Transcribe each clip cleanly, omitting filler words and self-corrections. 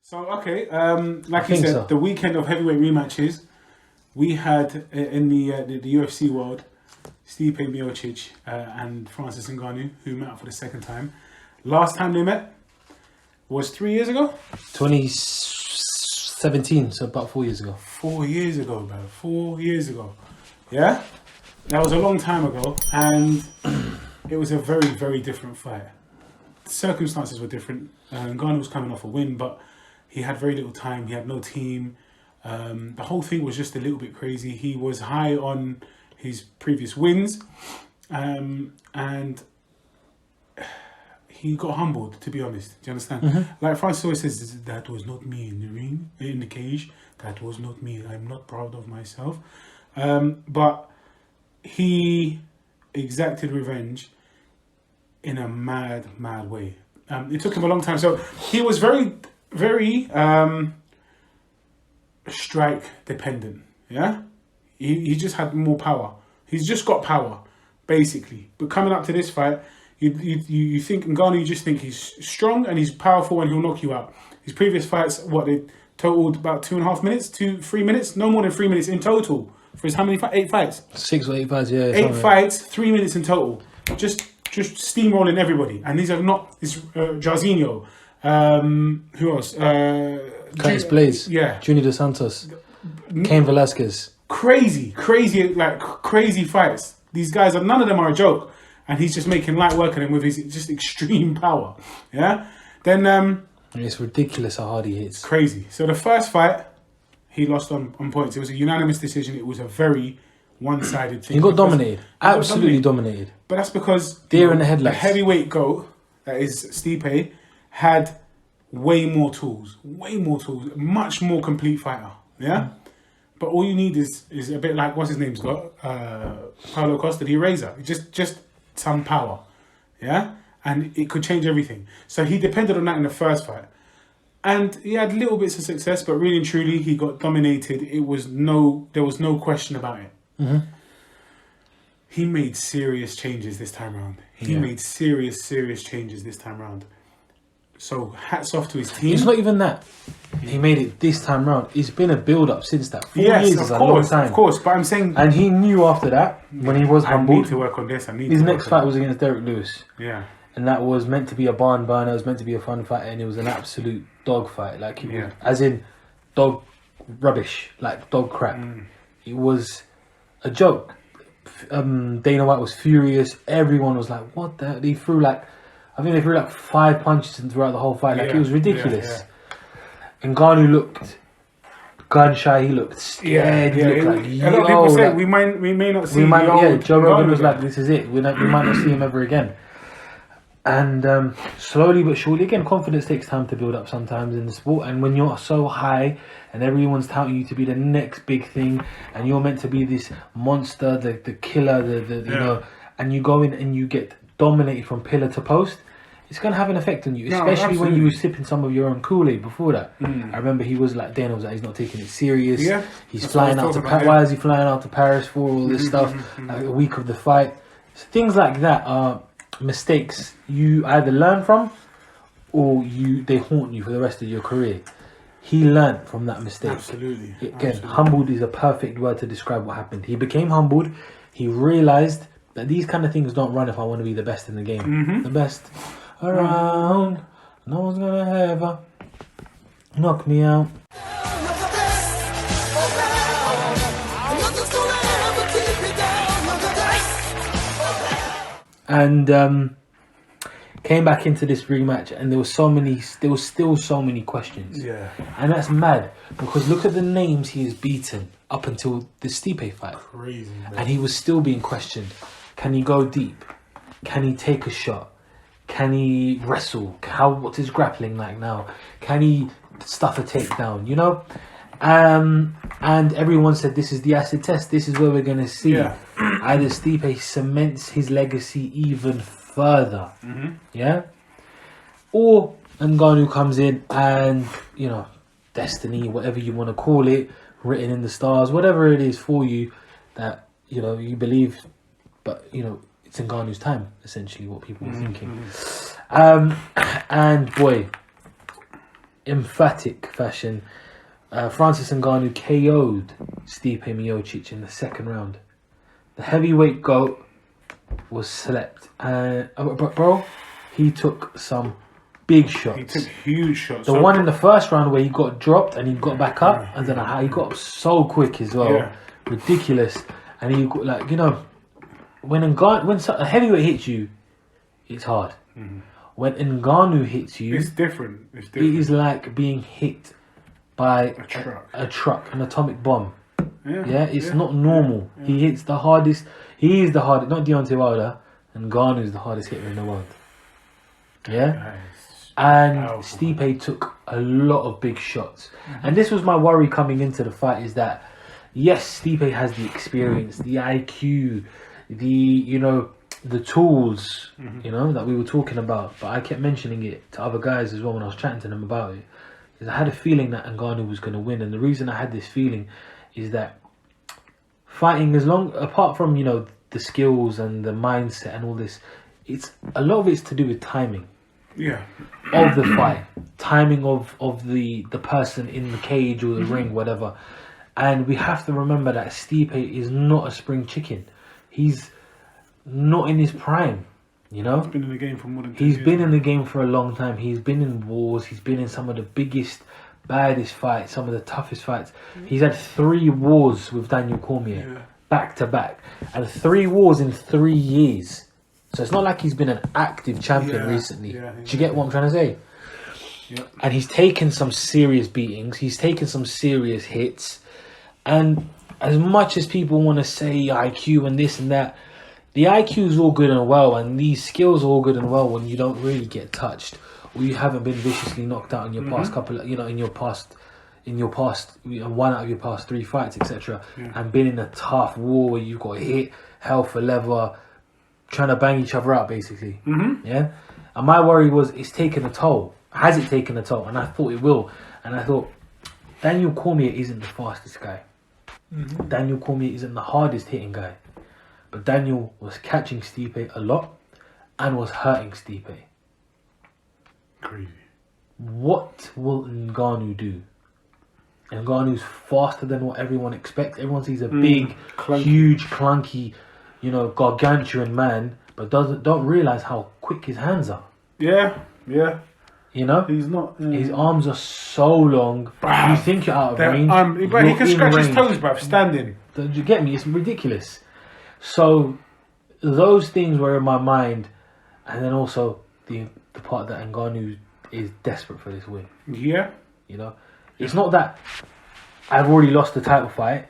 So, okay, like you said, the weekend of heavyweight rematches, we had in the UFC world, Stipe Miocic and Francis Ngannou, who met up for the second time. Last time they met was 3 years ago? 2017, so about 4 years ago. 4 years ago, bro. 4 years ago. Yeah? That was a long time ago, and it was a very, very different fight. The circumstances were different. Ngannou was coming off a win, but he had very little time. He had no team. The whole thing was just a little bit crazy. He was high on his previous wins, and he got humbled, to be honest. Do you understand? Mm-hmm. Like Francis always says, that was not me in the ring, in the cage. That was not me. I'm not proud of myself. But he exacted revenge in a mad way. It took him a long time. So he was very strike dependent. Yeah, he just had more power. He's just got power, basically. But coming up to this fight, you think Ngannou, you just think he's strong and he's powerful and he'll knock you out. His previous fights, they totaled about 2.5 minutes, 3 minutes, no more than 3 minutes in total. For his how many 8 fights? 6 or 8 fights, yeah. 8 fights, 3 minutes in total. Just steamrolling everybody. And these are not this Jairzinho. Who else? Curtis Blaze. Yeah. Junior Dos Santos. Cain Velasquez. Crazy fights. These guys none of them are a joke. And he's just making light work of them with his just extreme power. Yeah? Then it's ridiculous how hard he hits. Crazy. So the first fight, he lost on points. It was a unanimous decision. It was a very one-sided thing. He got dominated. Absolutely dominated. But that's because deer in the headlights. The heavyweight GOAT, that is Stipe, had way more tools, much more complete fighter. Yeah? But all you need is a bit like, what's his name's got? Paulo Costa, the Eraser. Just some power. Yeah? And it could change everything. So he depended on that in the first fight. And he had little bits of success, but really and truly, he got dominated. There was no question about it. Mm-hmm. He made serious changes this time around. He made serious changes this time around. So hats off to his team. It's not even that. He made it this time round. It's been a build-up since that. 4 years is a long time. Of course, but I'm saying... And he knew after that, when he was humbled... I need to work on this. His next fight was against Derek Lewis. Yeah. And that was meant to be a barn burner. It was meant to be a fun fight. And it was an absolute dog fight. Like, it was, as in dog rubbish. Like, dog crap. It was a joke. Dana White was furious. Everyone was like, what the hell? They threw like 5 punches throughout the whole fight. Like, it was ridiculous. And Ngannou looked gun shy. He looked scared. He looked like, a lot of people say we may not see him. Joe Rogan was like, this is it. We might not see him ever again. And slowly but surely, again, confidence takes time to build up sometimes in the sport. And when you're so high and everyone's touting you to be the next big thing, and you're meant to be this monster, the killer, you know, and you go in and you get dominated from pillar to post, it's going to have an effect on you, especially when you were sipping some of your own Kool-Aid before that. I remember he was like, Dana was like, he's not taking it serious. Yeah, he's flying out to Paris. Why is he flying out to Paris for all this stuff? Like a week of the fight. So things like that are mistakes you either learn from or they haunt you for the rest of your career. He learned from that mistake. Absolutely. Again, humbled is a perfect word to describe what happened. He became humbled. He realized that these kind of things don't run if I want to be the best in the game. The best around. No one's gonna ever knock me out. And came back into this rematch, and there was still so many questions. Yeah. And that's mad, because look at the names he has beaten up until the Stipe fight. Crazy, man. And he was still being questioned. Can he go deep? Can he take a shot? Can he wrestle? What's his grappling like now? Can he stuff a takedown? You know? And everyone said this is the acid test. This is where we're going to see either Stipe cements his legacy even further. Yeah? Or Ngannou comes in and, you know, destiny, whatever you want to call it, written in the stars, whatever it is for you that, you know, you believe, but, you know, it's Ngannou's time, essentially, what people were thinking. And boy, emphatic fashion, Francis Ngannou KO'd Stipe Miocic in the second round. The heavyweight GOAT was slept. Bro, he took some big shots. He took huge shots. The one in the first round where he got dropped and he got back up. I don't know how he got up so quick as well. Yeah. Ridiculous. And he got, like, you know, when a heavyweight hits you, it's hard. Mm-hmm. When Ngannou hits you, it's different. It is like being hit by a truck, an atomic bomb. Yeah, It's not normal. Yeah. He hits the hardest. He is the hardest. Not Deontay Wilder. Ngannou is the hardest hitter in the world. Yeah. And powerful. Stipe took a lot of big shots. Mm-hmm. And this was my worry coming into the fight, is that yes, Stipe has the experience, the IQ, the tools, that we were talking about. But I kept mentioning it to other guys as well when I was chatting to them about it. Is I had a feeling that Ngannou was going to win. And the reason I had this feeling is that fighting, apart from, the skills and the mindset and all this, a lot of it's to do with timing. Yeah. Of the fight, timing of the person in the cage or the ring, whatever. And we have to remember that Stipe is not a spring chicken. He's not in his prime, He's been in the game for more than 10 years. He's been in the game for a long time. He's been in wars. He's been in some of the biggest, baddest fights, some of the toughest fights. He's had 3 wars with Daniel Cormier, back to back, and 3 wars in 3 years. So it's not like he's been an active champion recently. Do you get what I'm trying to say? Yep. And he's taken some serious beatings. He's taken some serious hits. And as much as people want to say IQ and this and that, the IQ is all good and well, and these skills are all good and well when you don't really get touched, or you haven't been viciously knocked out in your past couple, in your past, one out of your past 3 fights, etc. And been in a tough war where you've got hit, hell for leather, trying to bang each other out, basically. Yeah. And my worry was, it's taken a toll. Has it taken a toll? And I thought it will. And I thought, Daniel Cormier isn't the fastest guy. Daniel Cormier isn't the hardest hitting guy. But Daniel was catching Stipe a lot and was hurting Stipe. Crazy. What will Ngannou do? Ngannou's faster than what everyone expects. Everyone sees a big, huge, clunky, gargantuan man, but don't realize how quick his hands are. Yeah. He's not. His arms are so long. Bruh, you think you're out of range. But he can scratch his toes, bruv, standing. Do you get me? It's ridiculous. So those things were in my mind, and then also the part that Ngannou is desperate for this win. Yeah. It's not that I've already lost the title fight.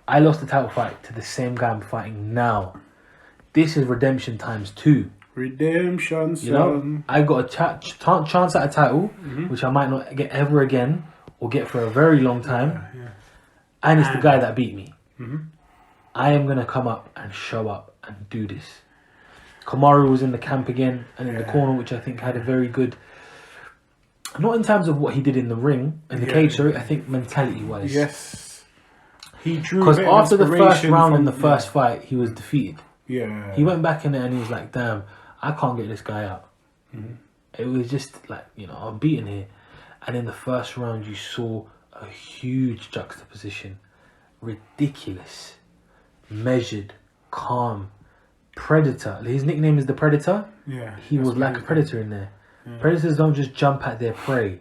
I lost the title fight to the same guy I'm fighting now. This is redemption times 2. Redemption, son. I've got a chance at a title, which I might not get ever again, or get for a very long time. And it's the guy that beat me. I am going to come up and show up and do this. Kamaru was in the camp again and in the corner, which I think had a very good... Not in terms of what he did in the ring, in the cage, sorry, I think mentality-wise. Yes. He drew... Because after the first round in the first fight, he was defeated. Yeah. He went back in there and he was like, damn, I can't get this guy out. It was just like, I'm beaten here. And in the first round, you saw a huge juxtaposition. Ridiculous. Measured. Calm. Predator. His nickname is the Predator. Yeah. He was like a predator in there. Predators don't just jump at their prey.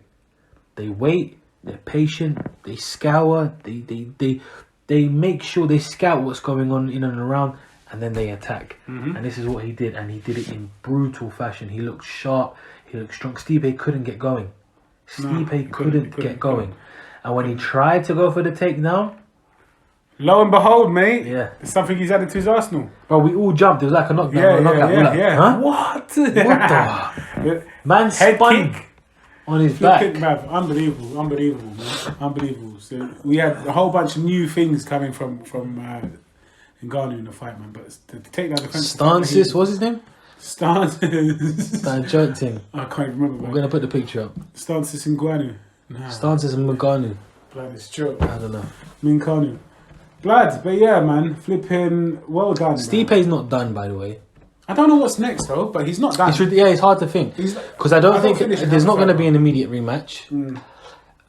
They wait. They're patient. They scour. They make sure they scout what's going on in and around, and then they attack. And this is what he did, and he did it in brutal fashion. He looked sharp. He looked strong. Stipe couldn't get going. Stipe couldn't get going. And when he tried to go for the takedown, lo and behold, mate. Yeah. It's something he's added to his arsenal. Bro, we all jumped. It was like a knockdown. Yeah. What the? Man head spun kick on his back. Unbelievable, man. Unbelievable. So we had a whole bunch of new things coming from Ngannou in the fight, man. But to take that defense... Stancis, what's his name? Stancis. That joke thing. I can't remember. We're going to put the picture up. Stancis Ngannou. Nah. Stancis and Ngannou. Blood, it's joke. I don't know. Ngannou. Blood, but yeah, man. Flipping well done. Stipe's not done, by the way. I don't know what's next though, but he's not done. It's hard to think because I don't think there's not going to be an immediate rematch.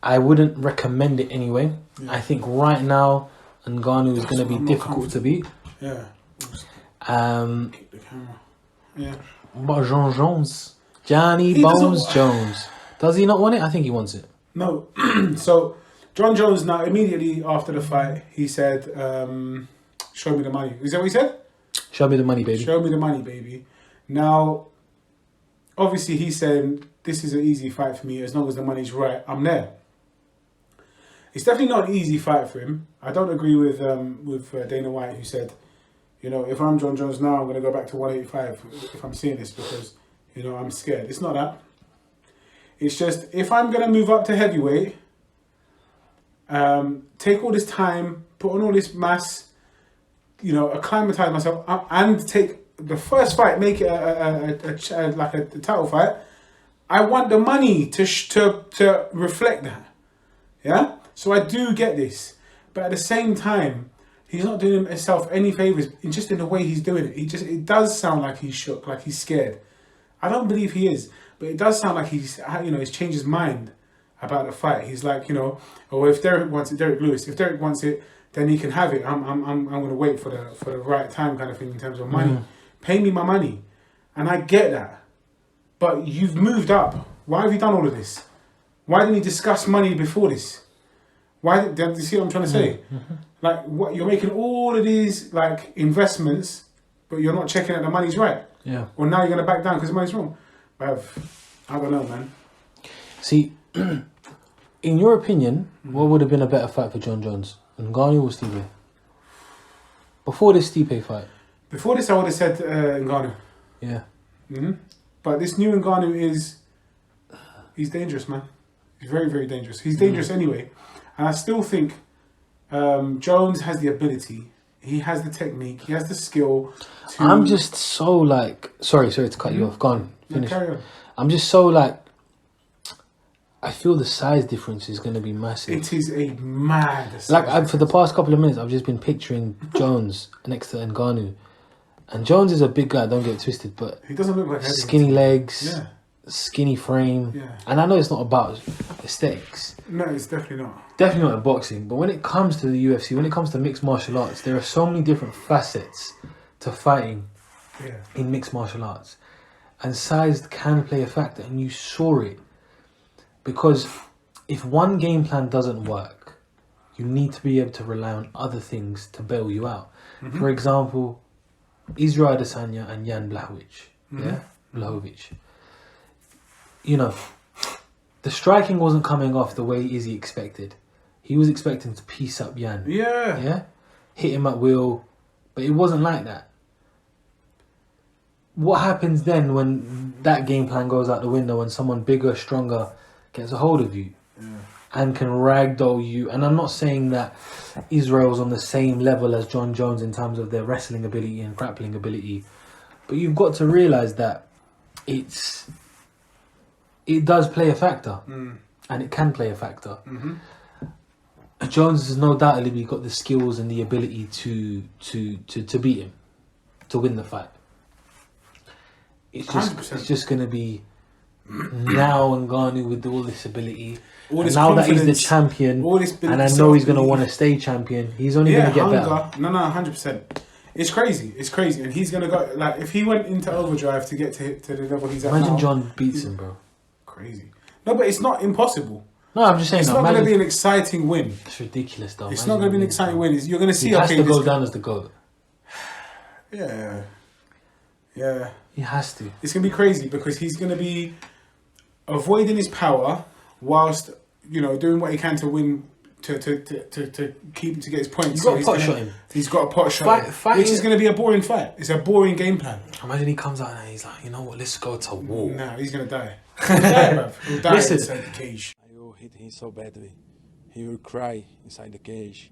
I wouldn't recommend it anyway. Yeah. I think right now Ngannou is going to be difficult to beat. Yeah. Keep the camera. Yeah. But Johnny Bones Jones. Does he not want it? I think he wants it. No. So John Jones now immediately after the fight he said, "Show me the money." Is that what he said? Show me the money, baby. Show me the money, baby. Now, obviously, he's saying this is an easy fight for me as long as the money's right. I'm there. It's definitely not an easy fight for him. I don't agree with Dana White, who said, you know, if I'm John Jones now, I'm going to go back to 185 if I'm seeing this because, you know, I'm scared. It's not that. It's just, if I'm going to move up to heavyweight, take all this time, put on all this mass, you know, acclimatize myself, and take the first fight, make it a title fight. I want the money to reflect that. Yeah? So I do get this. But at the same time, he's not doing himself any favours just in the way he's doing it. It does sound like he's shook, like he's scared. I don't believe he is, but it does sound like he's changed his mind about the fight. He's like, you know, or if Derek wants it, Derek Lewis. If Derek wants it, then he can have it. I'm going to wait for the right time, kind of thing, in terms of money. Pay me my money, and I get that. But you've moved up. Why have you done all of this? Why didn't you discuss money before this? Why? Do you see what I'm trying to say? Like, what, you're making all of these like investments, but you're not checking that the money's right. Yeah. Or now you're going to back down because the money's wrong. I don't know, man. See, in your opinion, what would have been a better fight for John Jones? Ngannou or Stipe? Before this Stipe fight? Before this, I would have said Ngannou. Yeah. But this new Ngannou he's dangerous, man. He's very, very dangerous. He's dangerous anyway. And I still think Jones has the ability. He has the technique. He has the skill. I'm just so like... Sorry to cut you off. Go on. Finish. No, carry on. I'm just so like... I feel the size difference is going to be massive. It is a mad size like, for the past couple of minutes, I've just been picturing Jones next to Ngannou. And Jones is a big guy, don't get it twisted, but... He doesn't look like skinny legs, yeah. Skinny frame. Yeah. And I know it's not about aesthetics. No, it's definitely not. Definitely not in boxing. But when it comes to the UFC, when it comes to mixed martial arts, there are so many different facets to fighting in mixed martial arts. And size can play a factor, and you saw it. Because if one game plan doesn't work, you need to be able to rely on other things to bail you out. For example, Israel Adesanya and Jan Blachowicz. Blachowicz. You know, the striking wasn't coming off the way Izzy expected. He was expecting to piece up Jan. Yeah? Hit him at will. But it wasn't like that. What happens then when that game plan goes out the window and someone bigger, stronger gets a hold of you and can ragdoll you? And I'm not saying that Israel's on the same level as John Jones in terms of their wrestling ability and grappling ability, but you've got to realise that it does play a factor, and it can play a factor. Jones has no doubtly got the skills and the ability to beat him, to win the fight. It's just going to be now Ngannou with all this ability. And now that he's the champion, and I know he's going to want to stay champion, he's only going to get better. No, 100%. It's crazy. And he's going to go, like, if he went into overdrive to get to the level he's at now. Imagine John beats him, bro. Crazy. No, but it's not impossible. No, I'm just saying. It's not going to be an exciting win. It's ridiculous, though. It's not going to be an exciting win. You're going to see... He has to go down as the GOAT. Yeah. He has to. It's going to be crazy because he's going to be avoiding his power whilst, you know, doing what he can to win, to keep to get his points. He's got a pot shot him. He's got a pot shot him, which is going to be a boring fight. It's a boring game plan. Imagine he comes out and he's like, you know what, let's go to war. Nah, he's going to die. He'll die, bruv. He'll die inside the cage. I will hit him so badly. He will cry inside the cage.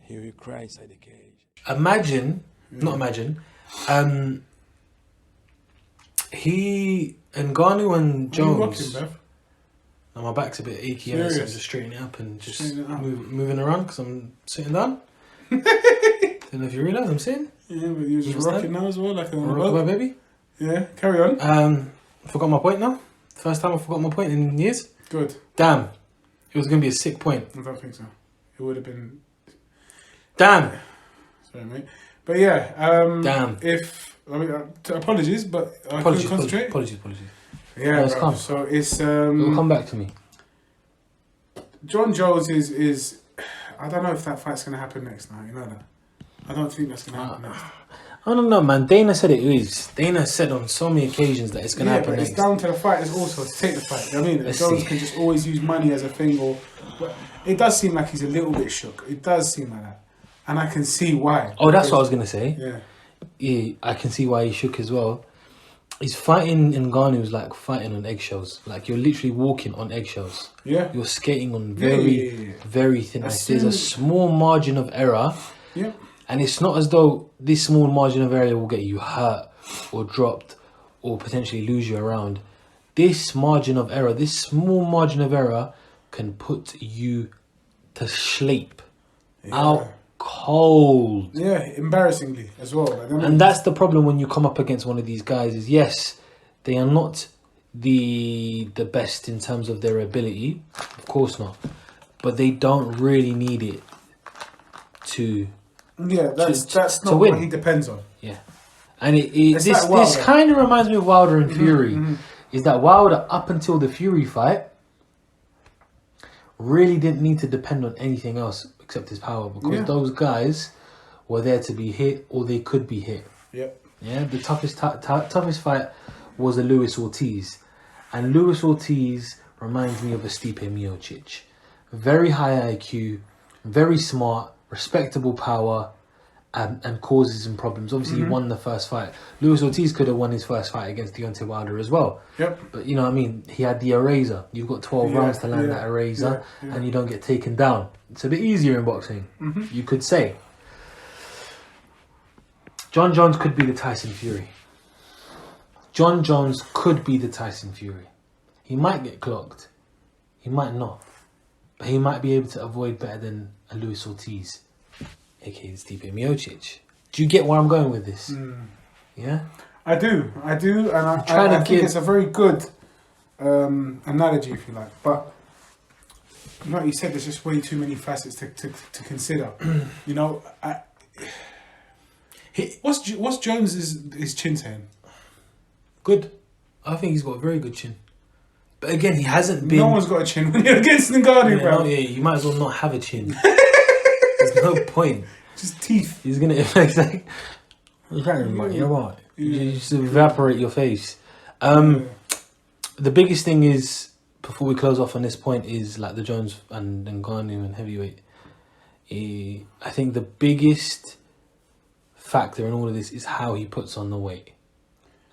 He will cry inside the cage. Ngannou and Jones. Rocking, now my back's a bit achy, and so I'm just straightening it up and just moving around because I'm sitting down. Don't know if you realise I'm saying. Yeah, but you're just Understand? rocking now as well, like a Rock my baby. Yeah, carry on. Forgot my point now. First time I forgot my point in years. Good. Damn. It was going to be a sick point. I don't think so. It would have been. Damn. Sorry, mate. But yeah, Damn. Apologies, but I Apologies. couldn't concentrate. Apologies. Yeah, No, it's bro. calm. So it's It'll come back to me. John Jones is I don't know if that fight's gonna happen next now. You know that. I don't think that's gonna happen next. I don't know, man. Dana said it is. Dana said on so many occasions that it's going to happen but next. it's down to the fighters also to take the fight. You know what I mean? Let's Jones see. can just always use money as a thing, but it does seem like he's a little bit shook. It does seem like that, and I can see why. Oh, that's what I was going to say. Yeah. Yeah, I can see why he shook as well. He's fighting in Ngannou's like fighting on eggshells. Like you're literally walking on eggshells. Yeah. You're skating on Yeah. very thin ice. There's a soon- small margin of error. Yeah. And it's not as though this small margin of error will get you hurt or dropped or potentially lose you around. This margin of error, this small margin of error can put you to sleep. Out cold. Yeah, embarrassingly as well. Like, I mean, And that's the problem when you come up against one of these guys is yes, they are not the best in terms of their ability. Of course not. But they don't really need it to... yeah, that's to not win. what he depends on. Yeah, and It's this like Wilder. kind of reminds me of Wilder and Fury. Is that Wilder up until the Fury fight really didn't need to depend on anything else except his power because those guys were there to be hit or they could be hit. Yep. Yeah, the toughest fight was a Luis Ortiz, and Luis Ortiz reminds me of a Stipe Miocic. Very high IQ, very smart, respectable power, and causes him problems. Obviously, he won the first fight. Luis Ortiz could have won his first fight against Deontay Wilder as well. Yep. But you know what I mean? He had the eraser. You've got 12 rounds to land that eraser, and you don't get taken down. It's a bit easier in boxing, you could say. John Jones could be the Tyson Fury. John Jones could be the Tyson Fury. He might get clocked. He might not. But he might be able to avoid better than a Luis Ortiz, aka Stipe Miocic. Do you get where I'm going with this? Yeah? I do, and I trying to think give- it's a very good analogy, if you like. But like you said, there's just way too many facets to consider. You know, what's Jones's chin saying? Good. I think he's got a very good chin. But again, he hasn't been... No one's got a chin when you're against Ngannou, Yeah, bro. no, yeah, you might as well not have a chin. There's no point. Just teeth. He's gonna exactly. You're right. You just evaporate your face. The biggest thing is before we close off on this point is like the Jones and Ngannou and heavyweight. I think the biggest factor in all of this is how he puts on the weight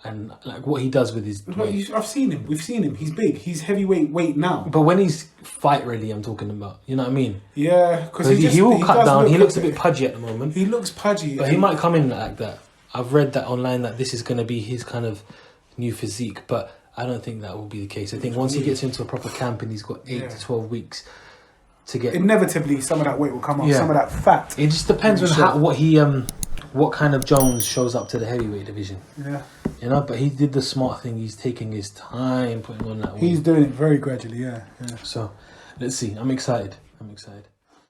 and like what he does with his weight. I've seen him. We've seen him. He's big. He's heavyweight weight now. But when he's fight ready, I'm talking about. You know what I mean? Yeah, because He will cut down. He looks a bit pudgy at the moment. He looks pudgy. But he might come in like that. I've read that online that this is going to be his kind of new physique, but I don't think that will be the case. I think once he gets into a proper camp and he's got 8 to 12 weeks to get... Inevitably, some of that weight will come off. Yeah. Some of that fat. It just depends on what kind of Jones shows up to the heavyweight division. Yeah. You know, but he did the smart thing. He's taking his time putting on that weight. He's doing it very gradually, yeah. So, let's see. I'm excited.